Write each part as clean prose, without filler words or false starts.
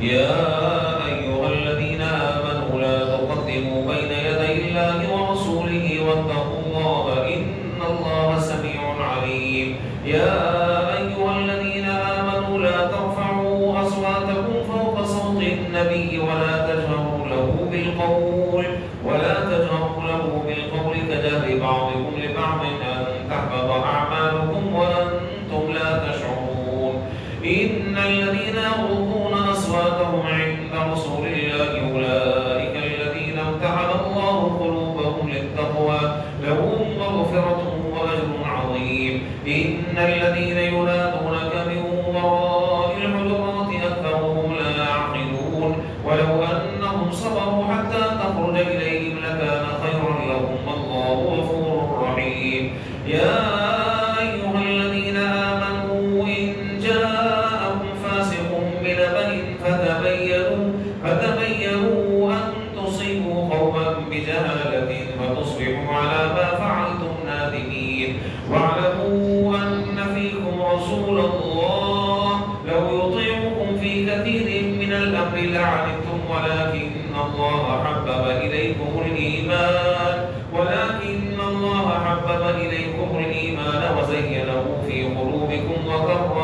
يا أيها الذين آمنوا لا تقدموا بين يدي الله ورسوله واتقوا الله إن الله سميع عليم. يا أيها الذين آمنوا لا ترفعوا أصواتكم فوق صوت النبي ولا تجهروا له بالقول كجهر بعضكم لبعض أن تحبط أعمالكم وأنتم لا تشعرون. إن الذين يغضون أصواتهم عند رسول الله أولئك الذين امتحن الله قلوبهم للتقوى لهم مغفرة وأجر عظيم. إن الذين ينادونك من وراء الحجرات أكثرهم لا يعقلون ولو أنهم صبروا حتى تخرج إليهم لكان خيرا لهم والله غفور رحيم. يا أيها الذين آمنوا إن جاءكم فاسق بنبأ فتبينوا أن تصيبوا قوما بجهالة فتصبحوا على ما فعلتم نادمين. واعلموا أن فيكم رسول الله لو يطيعكم في كثير من الأمر لعنتم ولكن الله حبب إليكم الإيمان وزينه في قلوبكم وكره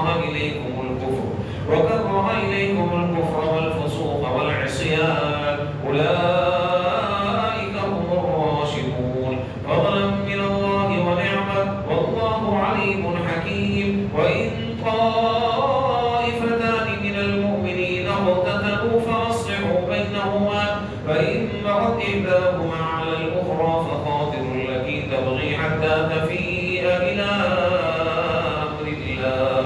إليكم الكفر والفسوق والعصيان أولئك هم الراشدون فضلا من الله ونعمة والله عليم حكيم. وإن طائفتان من المؤمنين اقتتلوا فأصلحوا بينهما فإن بغت إحداهما على الأخرى فقاتلوا التي تبغي حتى تفيء إلى أمر الله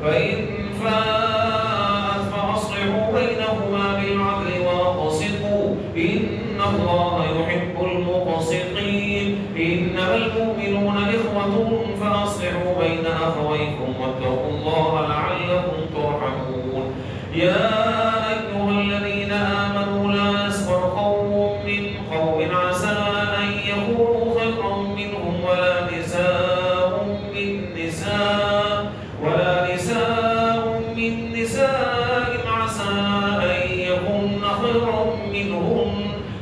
فإن فاءت فأصلحوا بينهما بالعدل وأقسطوا إن الله يحب المقسطين. إنما المؤمنون إخوة فأصلحوا بين أخويكم واتقوا الله لعلكم ترحمون. يا أيها الذين آمنوا لا يسخر قوم من قوم عسى أن يكونوا خيرا منهم ولا نساء من نساء عسى أن يكون خيرا منهم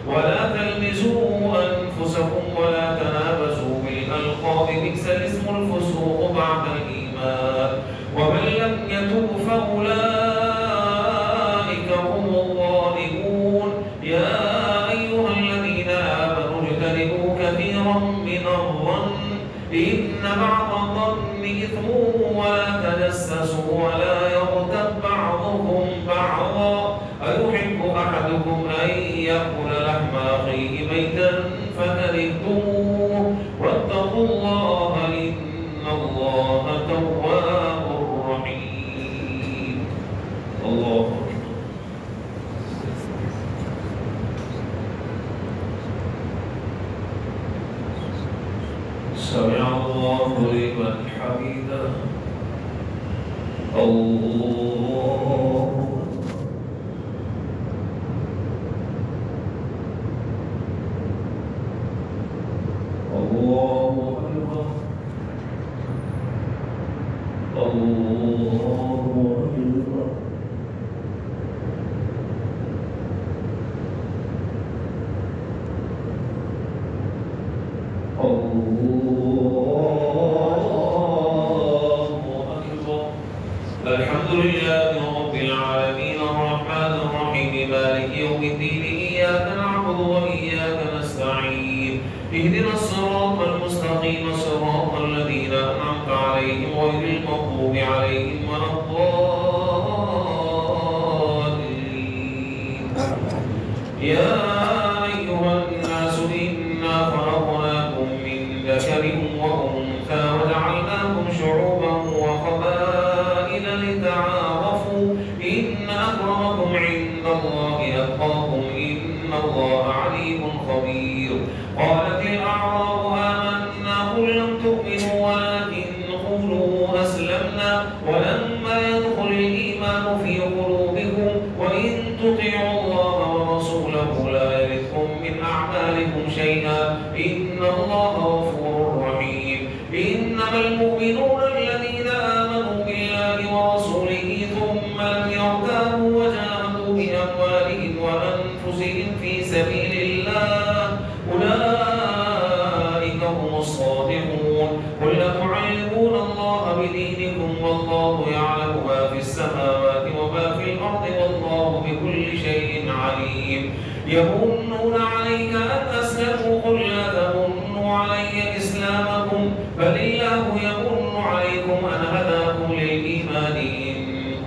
ولا تلمزوا أنفسكم ولا تنابزوا بالألقاب بئس الاسم الفسوق بعد الإيمان ومن لم يتب فأولئك هم الظالمون. يا أيها الذين آمنوا اجتنبوا كثيرا من الظن إن بعض الظن إثم ولا تجسسوا ولا يغتب بعضكم بعضا أيحب أحدكم أن يأكل لحم أخيه ميتا فكرهتموه واتقوا الله إن الله تواب رحيم. الله سمع الله لمن حمده. الله أكبر. الله أكبر. الحمد لله رب العالمين الرحمن الرحيم مالك يوم الدين إياك نعبد وإياك نستعين اهدنا الصراط المستقيم صراط الذين أنعمت عليهم غير المغضوب عليهم ولا الضالين. يا أيها الناس إنا خلقناكم من ذكر وأنثى وجعلناكم شعوبا وقبائل لتعارفوا إن أكرمكم عند الله أتقاكم إن الله عليم خبير. قالت الأعراب آمنا قل لم تؤمنوا ولكن قولوا أسلمنا ولما يدخل الإيمان في قلوبكم وإن تطيعوا الله ورسوله لا يلدكم من أعمالكم شيئا إن الله غفور رحيم. إنما المؤمنون الذين آمنوا بالله ورسوله ثم لم يرتابوا وجاهدوا بأموالهم وأنفسهم في سبيل الله أولئك هم الصادقون. قل أتعلمون الله بدينكم والله يعلم ما في السماوات وما في الأرض والله بكل شيء عليم. يمنون عليك أن أسلموا قل لا تمنوا علي إسلامكم بل الله يمن عليكم أن هداكم للإيمان إن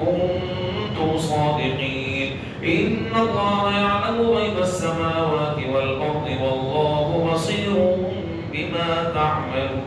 كنتم صادقين. إن الله يعلم غيب السماوات والأرض والله بصير بما تعملون.